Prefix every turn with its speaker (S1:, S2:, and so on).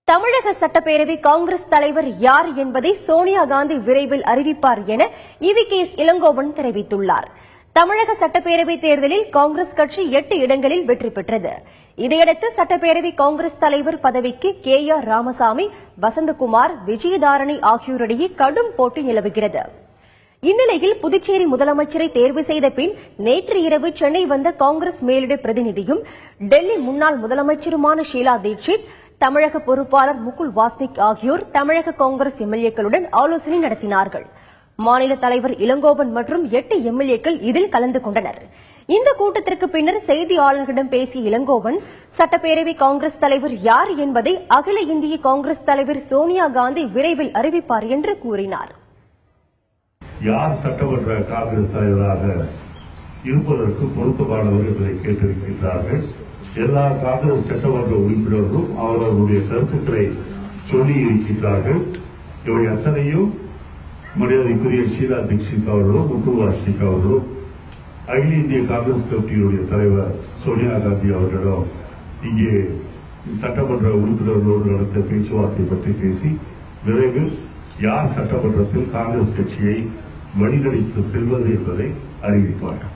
S1: தமிழக சட்டப்பேரவை காங்கிரஸ் தலைவர் யார் என்பதை சோனியா காந்தி விரைவில் அறிவிப்பார் என EVKS இளங்கோவன் தெரிவித்துள்ளார். தமிழக சட்டப்பேரவை தேர்தலில் காங்கிரஸ் கட்சி 8 இடங்களில் வெற்றி பெற்றது. இதையடுத்து சட்டப்பேரவை காங்கிரஸ் தலைவர் பதவிக்கு KR ராமசாமி, வசந்தகுமார், விஜயதாரணி ஆகியோரிடையே கடும் போட்டி நிலவுகிறது. இந்நிலையில் புதுச்சேரி முதலமைச்சரை தேர்வு செய்த பின் நேற்று இரவு சென்னை வந்த காங்கிரஸ் மேலிட பிரதிநிதியும் டெல்லி முன்னாள் முதலமைச்சருமான ஷீலா தீட்சித், தமிழக பொறுப்பாளர் முகுல் வாஸ்னிக் ஆகியோர் தமிழக காங்கிரஸ் MLAக்களுடன் ஆலோசனை நடத்தினார்கள். மாநில தலைவர் இளங்கோவன் மற்றும் 8 MLAக்கள் இதில் கலந்து கொண்டனர். இந்த கூட்டத்திற்கு பின்னர் செய்தியாளர்களிடம் பேசிய இளங்கோவன், சட்டப்பேரவை காங்கிரஸ் தலைவர் யார் என்பதை அகில இந்திய காங்கிரஸ் தலைவர் சோனியா காந்தி விரைவில் அறிவிப்பார் என்று கூறினார்.
S2: யார் சட்டமன்ற காங்கிரஸ் தலைவராக இருப்பதற்கு பொருத்தமானவர் என்பதை கேட்டிருக்கின்றார்கள். எல்லா காங்கிரஸ் சட்டமன்ற உறுப்பினர்களும் அவர்களுடைய கருத்துக்களை சொல்லி இருக்கின்றார்கள். இவை அத்தனையும் மரியாதைக்குரிய ஷீலா தீட்சித் அவர்களும் முகுல் வாஸ்னிக் அவர்களும் அகில இந்திய காங்கிரஸ் கமிட்டியினுடைய தலைவர் சோனியா காந்தி அவர்களிடம் இங்கே சட்டமன்ற உறுப்பினர்களோடு நடந்த பேச்சுவார்த்தை பற்றி பேசி விரைவில் யார் சட்டமன்றத்தில் காங்கிரஸ் கட்சியை வழிநடத்தி செல்வது என்பதை அறிவிப்பார்கள்.